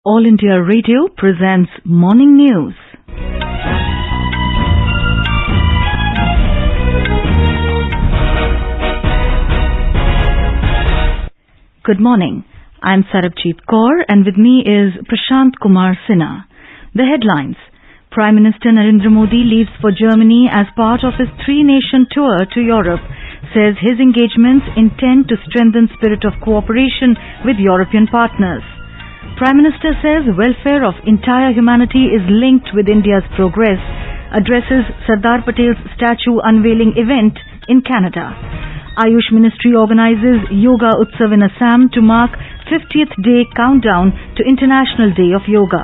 All India Radio presents Morning News. Good morning. I'm Sarabjeet Kaur and with me is Prashant Kumar Sinha. The headlines. Prime Minister Narendra Modi leaves for Germany as part of his three-nation tour to Europe. Says his engagements intend to strengthen spirit of cooperation with European partners. Prime Minister says welfare of entire humanity is linked with India's progress. Addresses Sardar Patel's statue unveiling event in Canada. Ayush Ministry organizes Yoga Utsav in Assam to mark 50th day countdown to International Day of Yoga.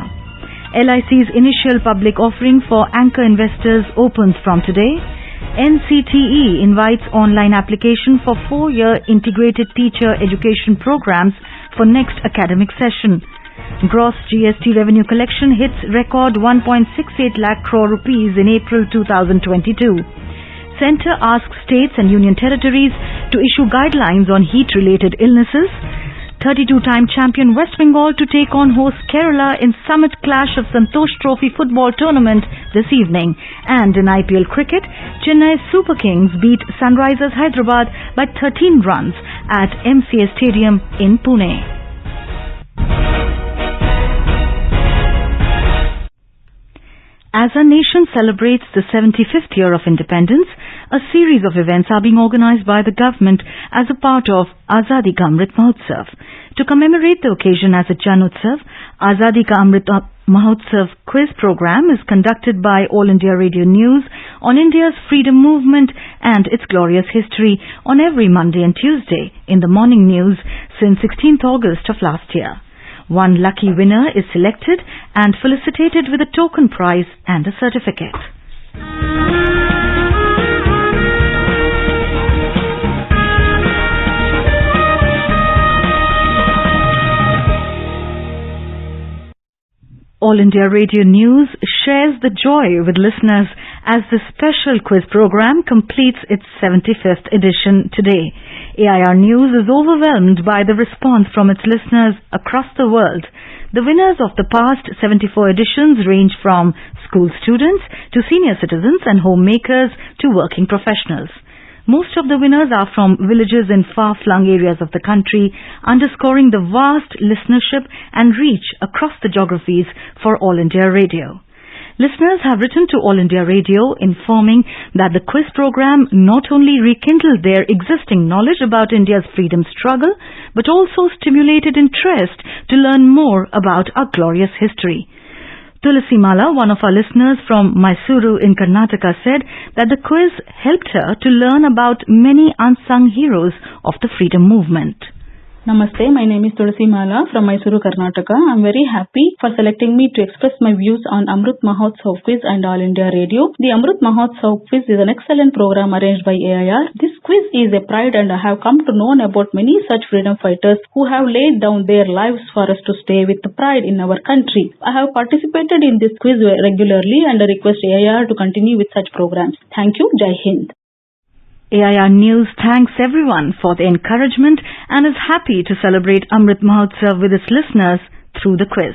LIC's initial public offering for anchor investors opens from today. NCTE invites online application for 4-year integrated teacher education programs for next academic session. Gross GST revenue collection hits record 1.68 lakh crore rupees in April 2022. Centre asks states and union territories to issue guidelines on heat-related illnesses. 32-time champion West Bengal to take on host Kerala in summit clash of Santosh Trophy football tournament this evening. And in IPL cricket, Chennai Super Kings beat Sunrisers Hyderabad by 13 runs at MCA Stadium in Pune. As our nation celebrates the 75th year of independence, a series of events are being organized by the government as a part of Azadi Ka Amrit Mahotsav. To commemorate the occasion as a Jan Utsav, Azadi Ka Amrit Mahotsav quiz program is conducted by All India Radio News on India's freedom movement and its glorious history on every Monday and Tuesday in the morning news since 16th August of last year. One lucky winner is selected and felicitated with a token prize and a certificate. All India Radio News shares the joy with listeners as the special quiz program completes its 75th edition today. AIR News is overwhelmed by the response from its listeners across the world. The winners of the past 74 editions range from school students to senior citizens and homemakers to working professionals. Most of the winners are from villages in far-flung areas of the country, underscoring the vast listenership and reach across the geographies for All India Radio. Listeners have written to All India Radio informing that the quiz program not only rekindled their existing knowledge about India's freedom struggle, but also stimulated interest to learn more about our glorious history. Tulasi Mala, one of our listeners from Mysuru in Karnataka, said that the quiz helped her to learn about many unsung heroes of the freedom movement. Namaste, my name is Tulasi Mala from Mysuru, Karnataka. I'm very happy for selecting me to express my views on Amrit Mahotsav quiz and All India Radio. The Amrit Mahotsav quiz is an excellent program arranged by AIR. This quiz is a pride and I have come to know about many such freedom fighters who have laid down their lives for us to stay with pride in our country. I have participated in this quiz regularly and I request AIR to continue with such programs. Thank you. Jai Hind. AIR News thanks everyone for the encouragement and is happy to celebrate Amrit Mahotsav with its listeners through the quiz.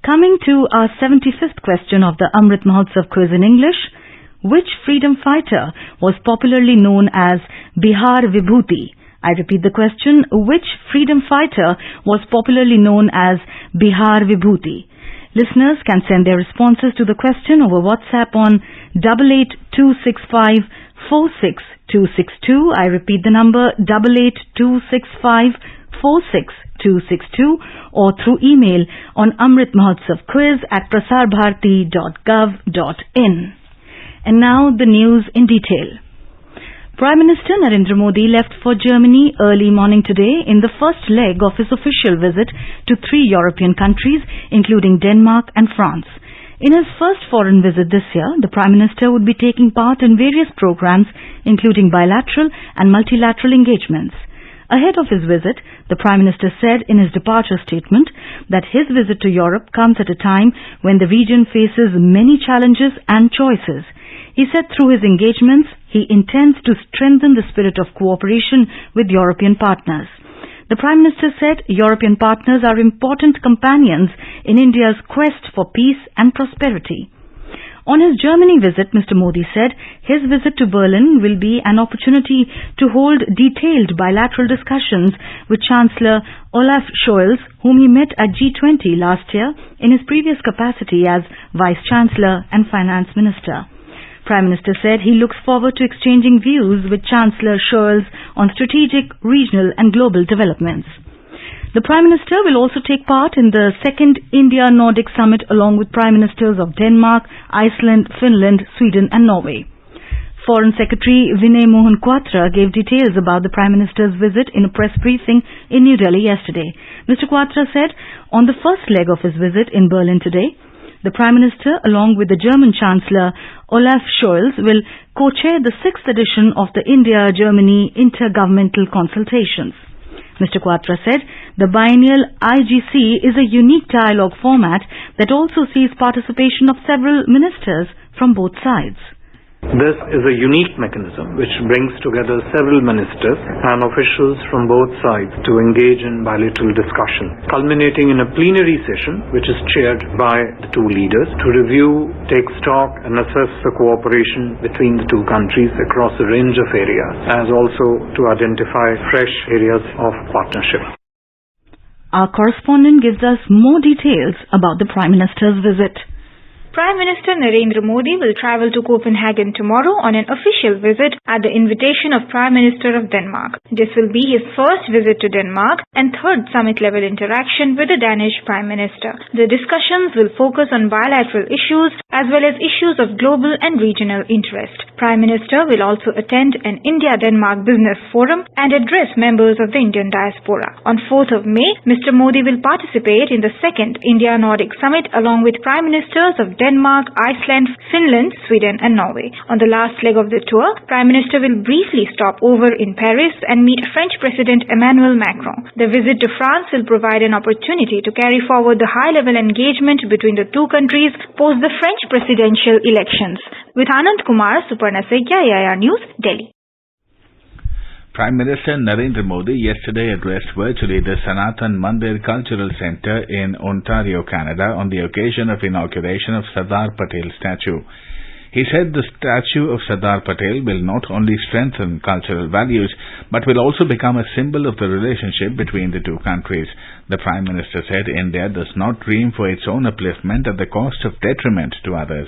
Coming to our 75th question of the Amrit Mahotsav quiz in English, which freedom fighter was popularly known as Bihar Vibhuti? I repeat the question, which freedom fighter was popularly known as Bihar Vibhuti? Listeners can send their responses to the question over WhatsApp on 88265 46262. I repeat the number 88265 46262 or through email on amritmahotsavquiz@prasarbharati.gov.in. And now the news in detail. Prime Minister Narendra Modi left for Germany early morning today in the first leg of his official visit to 3 European countries, including Denmark and France. In his first foreign visit this year, the Prime Minister would be taking part in various programs, including bilateral and multilateral engagements. Ahead of his visit, the Prime Minister said in his departure statement that his visit to Europe comes at a time when the region faces many challenges and choices. He said through his engagements, he intends to strengthen the spirit of cooperation with European partners. The Prime Minister said European partners are important companions in India's quest for peace and prosperity. On his Germany visit, Mr. Modi said his visit to Berlin will be an opportunity to hold detailed bilateral discussions with Chancellor Olaf Scholz, whom he met at G20 last year in his previous capacity as Vice Chancellor and Finance Minister. Prime Minister said he looks forward to exchanging views with Chancellor Scholz on strategic, regional and global developments. The Prime Minister will also take part in the second India-Nordic Summit along with Prime Ministers of Denmark, Iceland, Finland, Sweden and Norway. Foreign Secretary Vinay Mohan Kwatra gave details about the Prime Minister's visit in a press briefing in New Delhi yesterday. Mr. Kwatra said on the first leg of his visit in Berlin today, the Prime Minister, along with the German Chancellor Olaf Scholz, will co-chair the 6th edition of the India-Germany Intergovernmental Consultations. Mr. Kwatra said the biennial IGC is a unique dialogue format that also sees participation of several ministers from both sides. This is a unique mechanism which brings together several ministers and officials from both sides to engage in bilateral discussion, culminating in a plenary session which is chaired by the two leaders to review, take stock and assess the cooperation between the two countries across a range of areas, as also to identify fresh areas of partnership. Our correspondent gives us more details about the Prime Minister's visit. Prime Minister Narendra Modi will travel to Copenhagen tomorrow on an official visit at the invitation of Prime Minister of Denmark. This will be his first visit to Denmark and third summit-level interaction with the Danish Prime Minister. The discussions will focus on bilateral issues as well as issues of global and regional interest. Prime Minister will also attend an India-Denmark business forum and address members of the Indian diaspora. On 4th of May, Mr. Modi will participate in the second India-Nordic Summit along with Prime Ministers of Denmark, Iceland, Finland, Sweden and Norway. On the last leg of the tour, Prime Minister will briefly stop over in Paris and meet French President Emmanuel Macron. The visit to France will provide an opportunity to carry forward the high-level engagement between the two countries post the French presidential elections. With Anand Kumar, Suparna Saikia, AIR News, Delhi. Prime Minister Narendra Modi yesterday addressed virtually the Sanatan Mandir Cultural Centre in Ontario, Canada on the occasion of inauguration of Sardar Patel statue. He said the statue of Sardar Patel will not only strengthen cultural values but will also become a symbol of the relationship between the two countries. The Prime Minister said India does not dream for its own upliftment at the cost of detriment to others.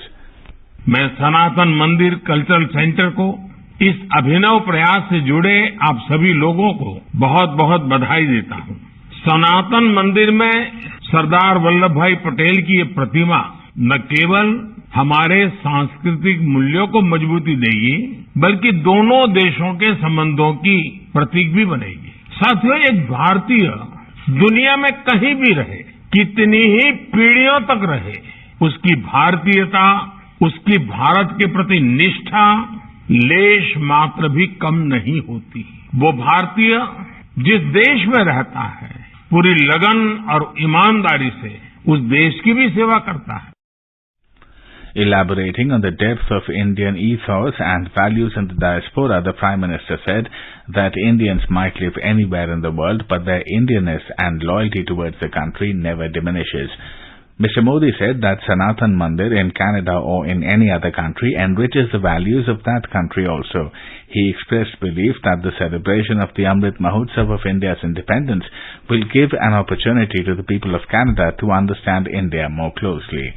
मैं सनातन मंदिर cultural centre को इस अभिनव प्रयास से जुड़े आप सभी लोगों को बहुत बहुत बधाई देता हूं। सनातन मंदिर में सरदार वल्लभ भाई पटेल की ये प्रतिमा न केवल हमारे सांस्कृतिक मूल्यों को मजबूती देगी बल्कि दोनों देशों के संबंधों की प्रतीक भी बनेगी। साथियों, एक भारतीय दुनिया में कहीं भी रहे, कितनी ही पीढ़ियों तक रहे, उसकी भारतीयता, उसकी भारत के प्रति निष्ठा लेश मात्र भी कम नहीं होती। वो भारतीय जिस देश में रहता है पूरी लगन और ईमानदारी से उस देश की भी सेवा करता है। Elaborating on the depth of Indian ethos and values in the diaspora, the Prime Minister said that Indians might live anywhere in the world, but their Indianness and loyalty towards the country never diminishes. Mr. Modi said that Sanatan Mandir in Canada or in any other country enriches the values of that country also. He expressed belief that the celebration of the Amrit Mahotsav of India's independence will give an opportunity to the people of Canada to understand India more closely.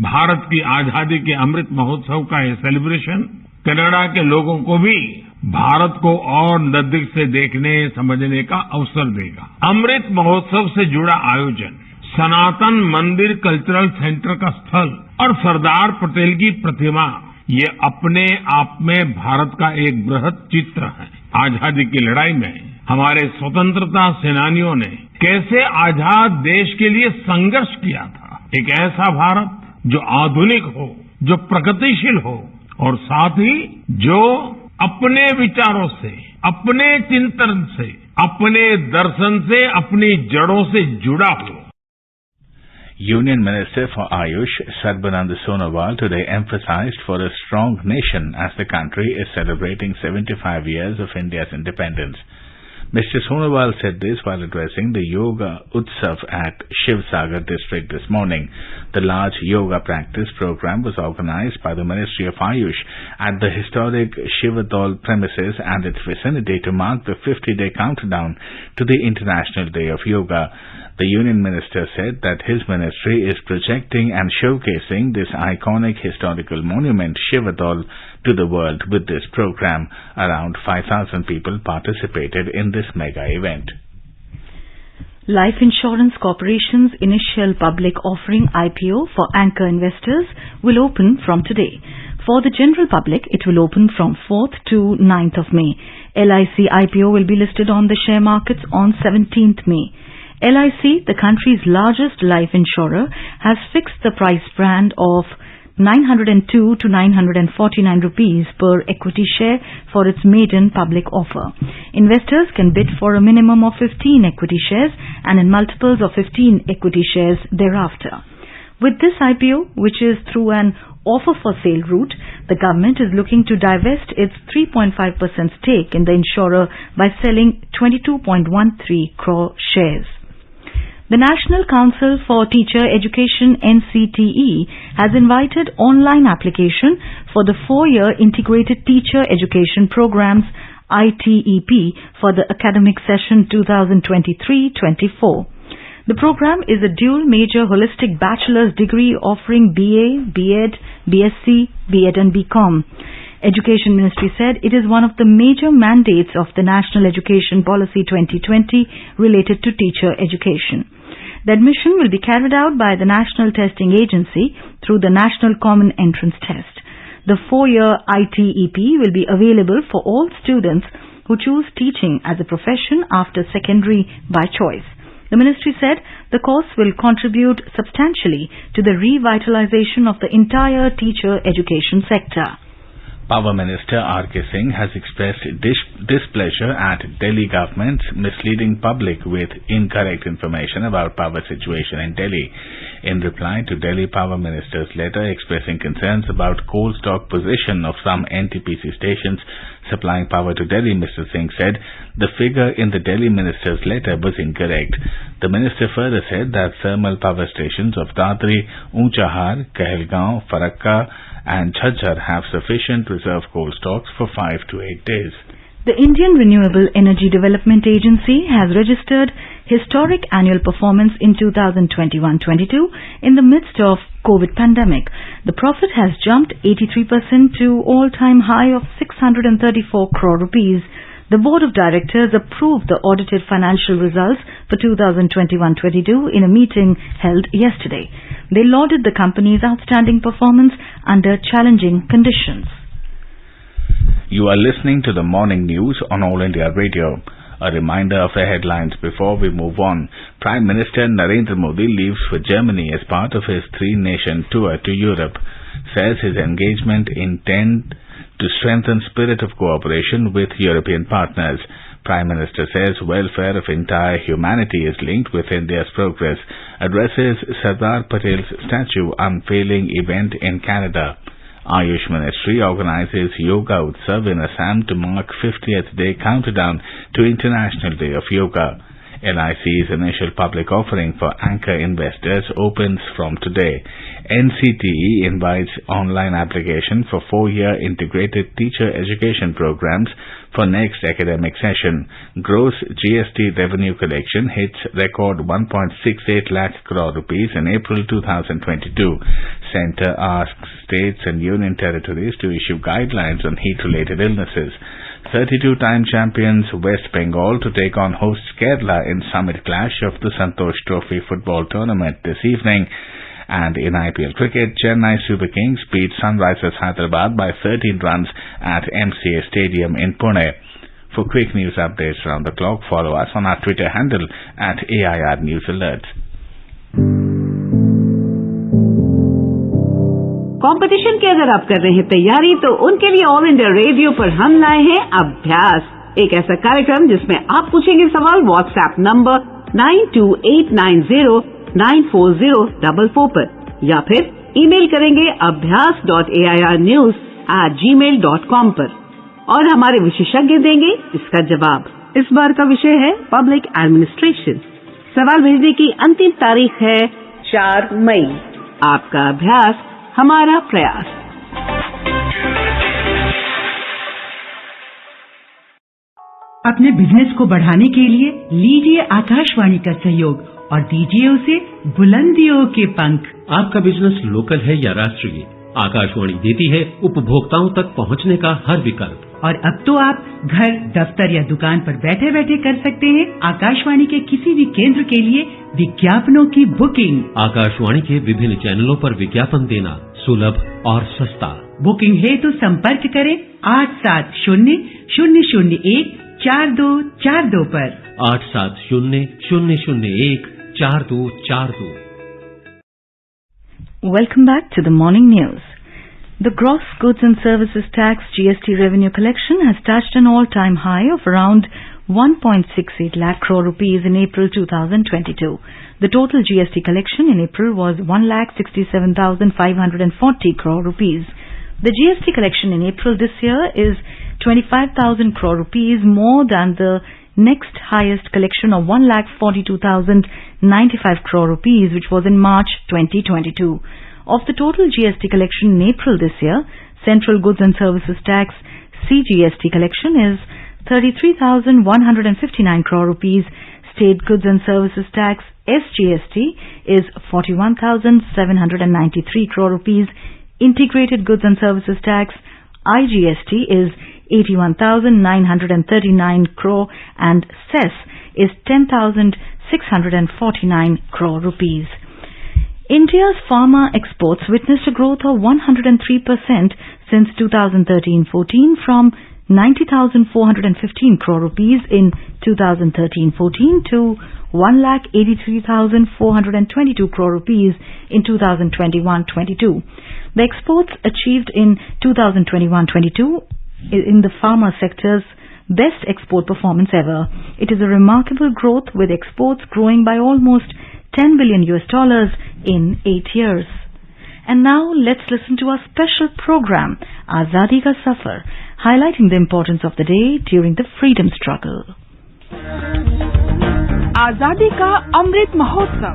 Bharat की आजादी के अमृत महोत्सव का ये celebration Canada के लोगों को भी भारत को और नजदीक से देखने समझने का अवसर देगा। अमृत महोत्सव से जुड़ा आयोजन, सनातन मंदिर कल्चरल सेंटर का स्थल और सरदार पटेल की प्रतिमा, ये अपने आप में भारत का एक बृहद चित्र है। आजादी की लड़ाई में हमारे स्वतंत्रता सेनानियों ने कैसे आजाद देश के लिए संघर्ष किया था। एक ऐसा भारत जो आधुनिक हो, जो प्रगतिशील हो और साथ ही जो अपने विचारों से, अपने चिंतन से, अपने दर्शन से, अपनी जड़ों से जुड़ा हो। Union Minister for Ayush, Sarbanand Sonowal, today emphasized for a strong nation as the country is celebrating 75 years of India's independence. Mr. Sonowal said this while addressing the Yoga Utsav at Shivsagar district this morning. The large yoga practice program was organized by the Ministry of Ayush at the historic Shivadol premises and its vicinity to mark the 50-day countdown to the International Day of Yoga. The Union Minister said that his ministry is projecting and showcasing this iconic historical monument, Shivadol, to the world with this program. Around 5,000 people participated in this mega event. Life Insurance Corporation's initial public offering IPO for anchor investors will open from today. For the general public, it will open from 4th to 9th of May. LIC IPO will be listed on the share markets on 17th May. LIC, the country's largest life insurer, has fixed the price band of 902 to 949 rupees per equity share for its maiden public offer. Investors can bid for a minimum of 15 equity shares and in multiples of 15 equity shares thereafter. With this IPO, which is through an offer for sale route, the government is looking to divest its 3.5% stake in the insurer by selling 22.13 crore shares. The National Council for Teacher Education NCTE has invited online application for the 4-year Integrated Teacher Education Programs ITEP for the academic session 2023-24. The program is a dual major holistic bachelor's degree offering BA, B.Ed, BSc, B.Ed and BCom. Education Ministry said it is one of the major mandates of the National Education Policy 2020 related to teacher education. The admission will be carried out by the National Testing Agency through the National Common Entrance Test. The 4-year ITEP will be available for all students who choose teaching as a profession after secondary by choice. The ministry said the course will contribute substantially to the revitalization of the entire teacher education sector. Power Minister R.K. Singh has expressed displeasure at Delhi government's misleading public with incorrect information about power situation in Delhi. In reply to Delhi Power Minister's letter expressing concerns about coal stock position of some NTPC stations supplying power to Delhi, Mr. Singh said the figure in the Delhi minister's letter was incorrect. The minister further said that thermal power stations of Dadri, Unchahar, Kahalgaon, Farakka and Jhajjar have sufficient reserve coal stocks for 5 to 8 days. The Indian Renewable Energy Development Agency has registered historic annual performance in 2021-22 in the midst of COVID pandemic. The profit has jumped 83% to all-time high of 634 crore rupees. The Board of Directors approved the audited financial results for 2021-22 in a meeting held yesterday. They lauded the company's outstanding performance under challenging conditions. You are listening to the morning news on All India Radio. A reminder of the headlines before we move on. Prime Minister Narendra Modi leaves for Germany as part of his 3-nation tour to Europe. Says his engagement intend to strengthen spirit of cooperation with European partners. Prime Minister says welfare of entire humanity is linked with India's progress. Addresses Sardar Patel's statue unveiling event in Canada. Ayush Ministry organizes Yoga Utsav in Assam to mark 50th day countdown to International Day of Yoga. LIC's initial public offering for anchor investors opens from today. NCTE invites online application for 4-year integrated teacher education programs for next academic session. Gross GST revenue collection hits record 1.68 lakh crore rupees in April 2022. Centre asks states and union territories to issue guidelines on heat-related illnesses. 32-time champions West Bengal to take on hosts Kerala in summit clash of the Santosh Trophy football tournament this evening. And in IPL cricket, Chennai Super Kings beat Sunrisers Hyderabad by 13 runs at MCA Stadium in Pune. For quick news updates around the clock, follow us on our Twitter handle at AIR News Alerts. Competition की अगर आप कर रहे हैं तैयारी तो उनके लिए ऑल इंडिया रेडियो पर हम लाए हैं अभ्यास, एक ऐसा कार्यक्रम जिसमें आप पूछेंगे सवाल व्हाट्सएप नंबर 9289094044 पर या फिर ईमेल करेंगे abhyas.airnews@gmail.com पर और हमारे विशेषज्ञ देंगे इसका जवाब। इस बार का विषय है पब्लिक एडमिनिस्ट्रेशन। सवाल भेजने की अंतिम तारीख है 4 मई। आपका अभ्यास हमारा प्रयास। अपने बिजनेस को बढ़ाने के लिए लीजिए आकाशवाणी का सहयोग और दीजिए उसे बुलंदियों के पंख। आपका बिजनेस लोकल है या राष्ट्रीय, आकाशवाणी देती है उपभोक्ताओं तक पहुंचने का हर विकल्प। और अब तो आप घर, दफ्तर या दुकान पर बैठे बैठे कर सकते हैं आकाशवाणी के किसी भी केंद्र के लिए विज्ञापनों की बुकिंग। आकाशवाणी के विभिन्न चैनलों पर विज्ञापन देना सुलभ और सस्ता। बुकिंग है तो संपर्क करें 8700014242 पर। 8700014242। Welcome back to the morning news. The gross goods and services tax GST revenue collection has touched an all-time high of around 1.68 lakh crore rupees in April 2022. The total GST collection in April was 1,67,540 crore rupees. The GST collection in April this year is 25,000 crore rupees more than the next highest collection of 1,42,095 crore rupees, which was in March 2022. Of the total GST collection in April this year, Central Goods and Services Tax CGST collection is 33,159 crore rupees, State Goods and Services Tax SGST is 41,793 crore rupees, Integrated Goods and Services Tax IGST is 81,939 crore and cess is 10,649 crore rupees. India's pharma exports witnessed a growth of 103% since 2013-14 from 90,415 crore rupees in 2013-14 to 1,83,422 crore rupees in 2021-22. The exports achieved in 2021-22 in the pharma sector's best export performance ever. It is a remarkable growth, with exports growing by almost $10 billion in 8 years. And now let's listen to our special program, Azadi Ka Safar, highlighting the importance of the day during the freedom struggle. आजादी का Amrit Mahotsav.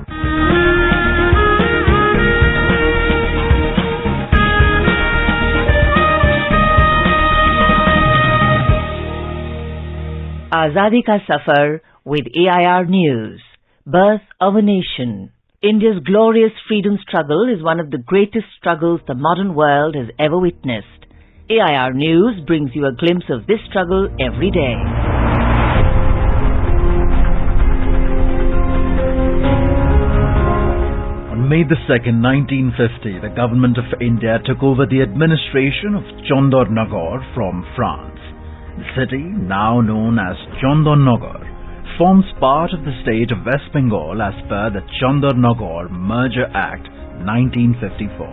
Azadi Ka Safar with AIR News. Birth of a Nation. India's glorious freedom struggle is one of the greatest struggles the modern world has ever witnessed. AIR News brings you a glimpse of this struggle every day. On May the 2nd, 1950, the government of India took over the administration of Chandernagor from France. The city, now known as Chandernagor, forms part of the state of West Bengal as per the Chandernagor Merger Act 1954.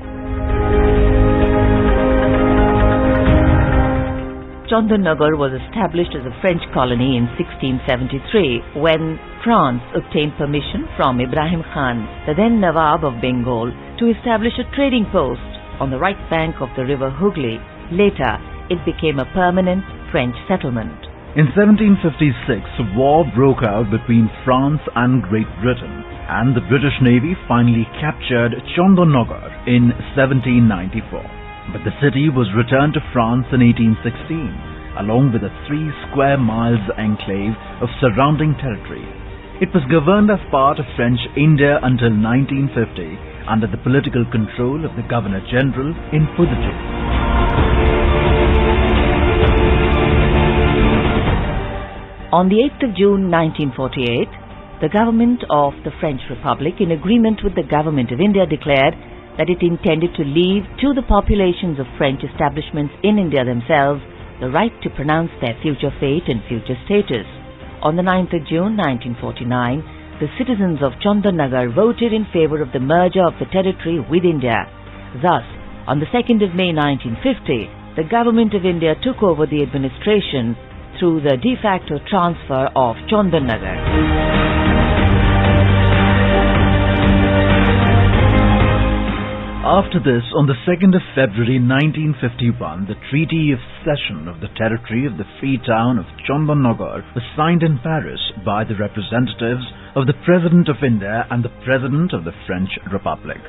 Chandernagor was established as a French colony in 1673 when France obtained permission from Ibrahim Khan, the then Nawab of Bengal, to establish a trading post on the right bank of the river Hooghly. Later, it became a permanent French settlement. In 1756, war broke out between France and Great Britain, and the British Navy finally captured Chandernagor in 1794. But the city was returned to France in 1816, along with a 3 square miles enclave of surrounding territory. It was governed as part of French India until 1950 under the political control of the Governor-General in Puducherry. On the 8th of June 1948, the government of the French Republic, in agreement with the government of India, declared that it intended to leave to the populations of French establishments in India themselves the right to pronounce their future fate and future status. On the 9th of June 1949, the citizens of Chandernagor voted in favor of the merger of the territory with India. Thus, on the 2nd of May 1950, the government of India took over the administration through the de facto transfer of Chandernagor. After this, on the 2nd of February 1951, the Treaty of Cession of the territory of the Free Town of Chandanagar was signed in Paris by the representatives of the President of India and the President of the French Republic.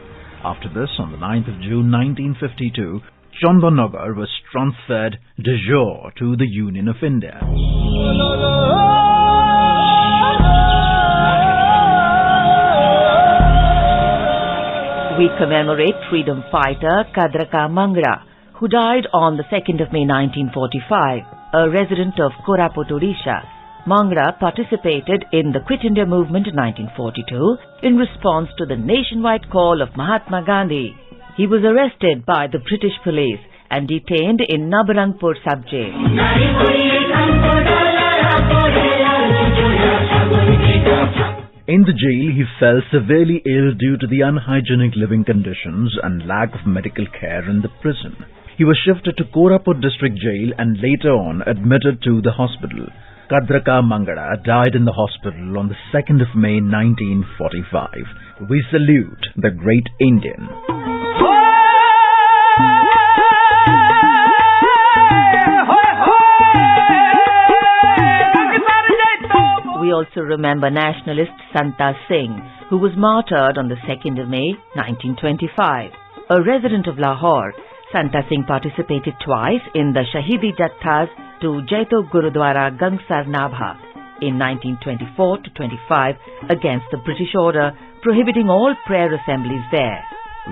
After this, on the 9th of June 1952, Chandanagar was transferred de jure to the Union of India. We commemorate freedom fighter Kadraka Mangra, who died on the 2nd of May 1945, a resident of Koraput, Odisha. Mangra participated in the Quit India movement in 1942 in response to the nationwide call of Mahatma Gandhi. He was arrested by the British police and detained in Nabarangpur sub-jail. In the jail, he fell severely ill due to the unhygienic living conditions and lack of medical care in the prison. He was shifted to Koraput district jail and later on admitted to the hospital. Kadraka Mangra died in the hospital on the 2nd of May 1945. We salute the great Indian. We also remember nationalist Santa Singh, who was martyred on the 2nd of May 1925. A resident of Lahore, Santa Singh participated twice in the Shahidi Jathas to Jaito Gurudwara Gangsar Nabha in 1924 to 25 against the British order prohibiting all prayer assemblies there.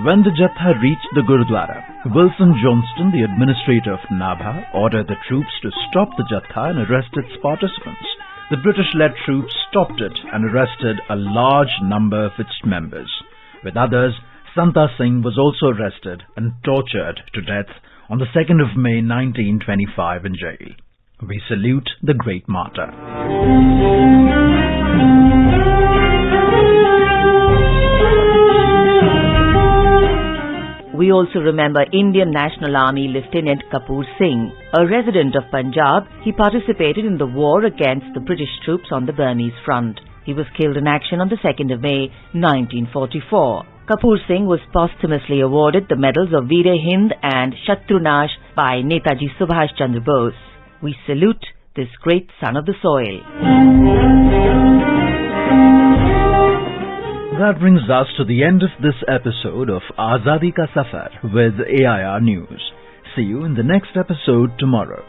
When the Jatha reached the Gurudwara, Wilson Johnston, the administrator of Nabha, ordered the troops to stop the Jatha and arrest its participants. The British-led troops stopped it and arrested a large number of its members. With others, Santa Singh was also arrested and tortured to death on the 2nd of May 1925 in jail. We salute the great martyr. We also remember Indian National Army Lieutenant Kapoor Singh. A resident of Punjab, he participated in the war against the British troops on the Burmese front. He was killed in action on the 2nd of May 1944. Kapoor Singh was posthumously awarded the medals of Veer-e-Hind and Shatrunash by Netaji Subhash Chandra Bose. We salute this great son of the soil. That brings us to the end of this episode of Azadi Ka Safar with AIR News. See you in the next episode tomorrow.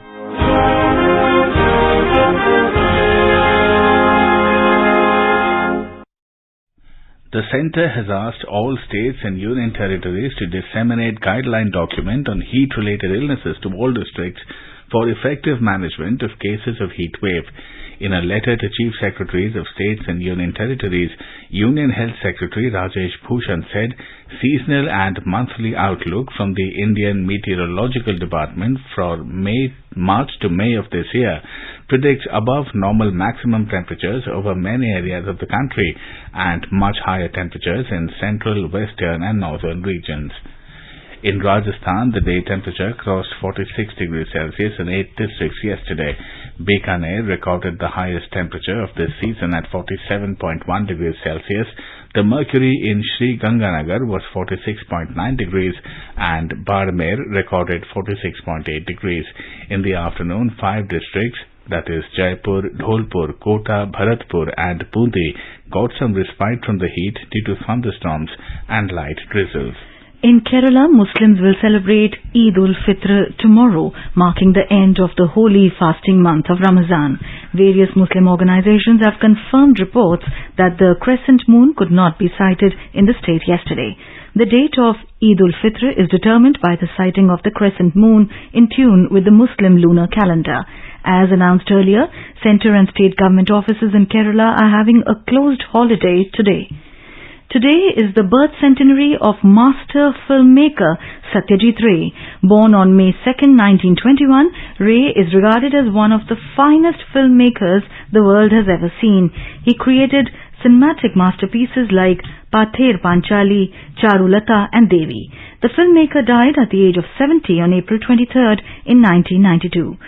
The Centre has asked all states and union territories to disseminate guideline document on heat-related illnesses to all districts for effective management of cases of heat wave. In a letter to Chief Secretaries of States and Union Territories, Union Health Secretary Rajesh Bhushan said seasonal and monthly outlook from the Indian Meteorological Department for March to May of this year predicts above normal maximum temperatures over many areas of the country and much higher temperatures in central, western and northern regions. In Rajasthan, the day temperature crossed 46 degrees Celsius in 8 districts yesterday. Bikaner recorded the highest temperature of this season at 47.1 degrees Celsius. The mercury in Sri Ganganagar was 46.9 degrees and Barmer recorded 46.8 degrees. In the afternoon, 5 districts, that is Jaipur, Dholpur, Kota, Bharatpur and Bundi, got some respite from the heat due to thunderstorms and light drizzles. In Kerala, Muslims will celebrate Eid ul-Fitr tomorrow, marking the end of the holy fasting month of Ramadan. Various Muslim organizations have confirmed reports that the crescent moon could not be sighted in the state yesterday. The date of Eid ul-Fitr is determined by the sighting of the crescent moon in tune with the Muslim lunar calendar. As announced earlier, centre and state government offices in Kerala are having a closed holiday today. Today is the birth centenary of master filmmaker Satyajit Ray. Born on May 2nd, 1921, Ray is regarded as one of the finest filmmakers the world has ever seen. He created cinematic masterpieces like Pather Panchali, Charulata and Devi. The filmmaker died at the age of 70 on April 23rd in 1992.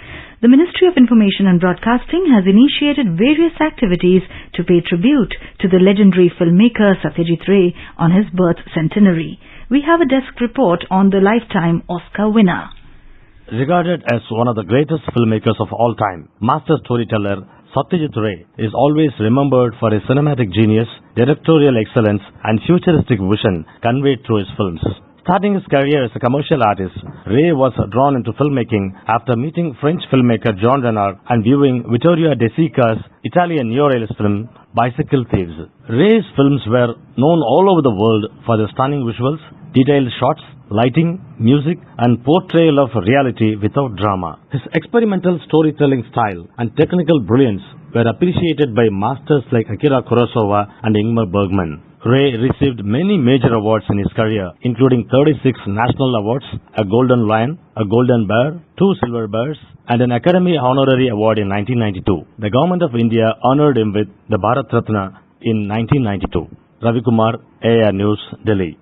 The Ministry of Information and Broadcasting has initiated various activities to pay tribute to the legendary filmmaker Satyajit Ray on his birth centenary. We have a desk report on the lifetime Oscar winner. Regarded as one of the greatest filmmakers of all time, master storyteller Satyajit Ray is always remembered for his cinematic genius, directorial excellence and futuristic vision conveyed through his films. Starting his career as a commercial artist, Ray was drawn into filmmaking after meeting French filmmaker Jean Renoir and viewing Vittorio De Sica's Italian neorealist film Bicycle Thieves. Ray's films were known all over the world for their stunning visuals, detailed shots, lighting, music and portrayal of reality without drama. His experimental storytelling style and technical brilliance were appreciated by masters like Akira Kurosawa and Ingmar Bergman. Ray received many major awards in his career, including 36 national awards, a Golden Lion, a Golden Bear, 2 Silver Bears, and an Academy Honorary Award in 1992. The Government of India honored him with the Bharat Ratna in 1992. Ravi Kumar, AIR News, Delhi.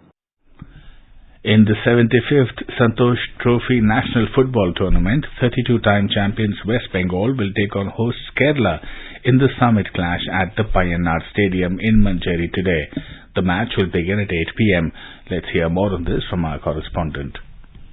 In the 75th Santosh Trophy National Football Tournament, 32-time champions West Bengal will take on hosts Kerala in the summit clash at the Payyanaar Stadium in Manjeri today. The match will begin at 8 p.m. Let's hear more on this from our correspondent.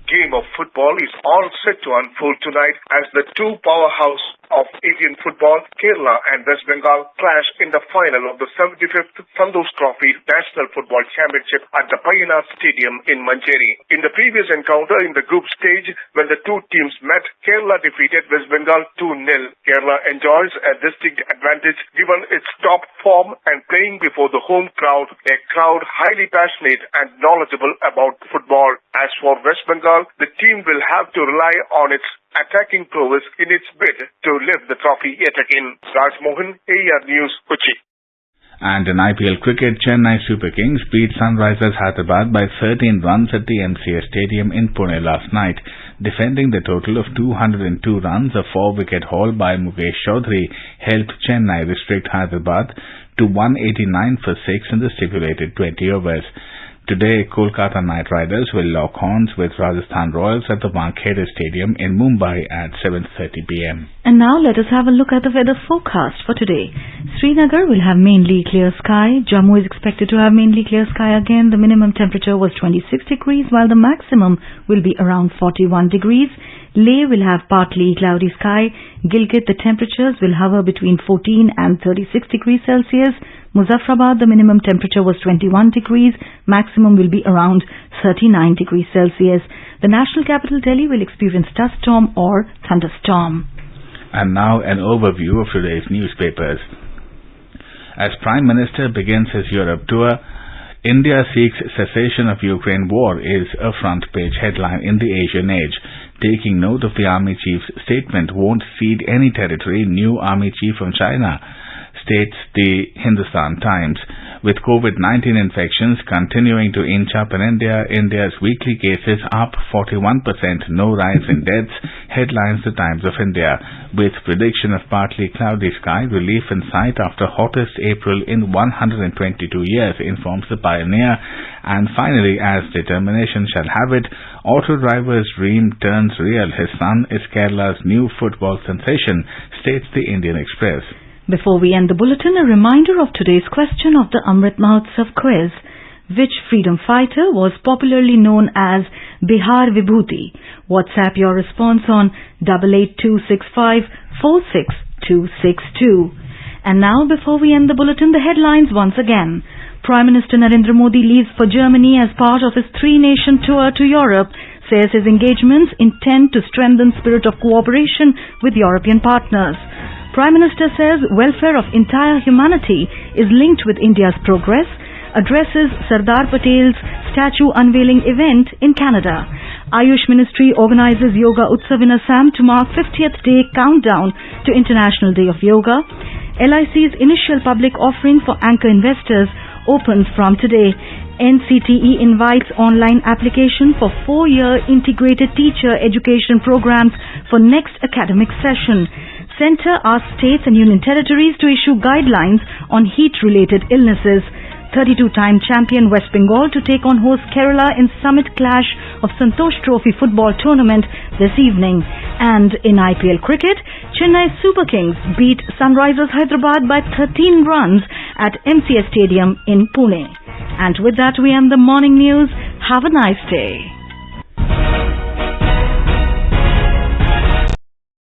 Game of football is all set to unfold tonight as the two powerhouses of Indian football, Kerala and West Bengal, clash in the final of the 75th Santosh Trophy National Football Championship at the Payyanaar Stadium in Manjeri. In the previous encounter in the group stage, when the two teams met, Kerala defeated West Bengal 2-0. Kerala enjoys a distinct advantage given its top form and playing before the home crowd, a crowd highly passionate and knowledgeable about football. As for West Bengal, the team will have to rely on its attacking prowess in its bid to lift the trophy yet again. Raj Mohan, AIR News, Kochi. And in IPL cricket, Chennai Super Kings beat Sunrisers Hyderabad by 13 runs at the MCA Stadium in Pune last night. Defending the total of 202 runs, a 4-wicket haul by Mukesh Chaudhary helped Chennai restrict Hyderabad to 189 for 6 in the stipulated 20 overs. Today, Kolkata Knight Riders will lock horns with Rajasthan Royals at the Wankhede Stadium in Mumbai at 7:30 p.m. And now let us have a look at the weather forecast for today. Srinagar will have mainly clear sky. Jammu is expected to have mainly clear sky again. The minimum temperature was 26 degrees while the maximum will be around 41 degrees. Leh will have partly cloudy sky. Gilgit, the temperatures will hover between 14 and 36 degrees Celsius. Muzaffarabad, the minimum temperature was 21 degrees. Maximum will be around 39 degrees Celsius. The national capital Delhi will experience dust storm or thunderstorm. And now an overview of today's newspapers. As Prime Minister begins his Europe tour, India seeks cessation of Ukraine war is a front page headline in the Asian Age. Taking note of the Army Chief's statement, won't cede any territory, new Army Chief from China, states the Hindustan Times. With COVID-19 infections continuing to inch up in India, India's weekly cases up 41%, no rise in deaths, headlines the Times of India. With prediction of partly cloudy sky, relief in sight after hottest April in 122 years, informs the Pioneer. And finally, as determination shall have it, auto driver's dream turns real. His son is Kerala's new football sensation, states the Indian Express. Before we end the bulletin, a reminder of today's question of the Amrit Mahotsav quiz. Which freedom fighter was popularly known as Bihar Vibhuti? WhatsApp your response on 88265 46262. And now, before we end the bulletin, the headlines once again. Prime Minister Narendra Modi leaves for Germany as part of his 3-nation tour to Europe, says his engagements intend to strengthen spirit of cooperation with European partners. Prime Minister says welfare of entire humanity is linked with India's progress, addresses Sardar Patel's statue unveiling event in Canada. Ayush Ministry organizes Yoga Utsav in Assam to mark 50th day countdown to International Day of Yoga. LIC's initial public offering for anchor investors opens from today. NCTE invites online application for 4-year integrated teacher education programs for next academic session. Centre asks states and union territories to issue guidelines on heat-related illnesses. 32-time champion West Bengal to take on host Kerala in Summit Clash of Santosh Trophy football tournament this evening. And in IPL cricket, Chennai Super Kings beat Sunrisers Hyderabad by 13 runs at MCS Stadium in Pune. And with that, we end the morning news. Have a nice day.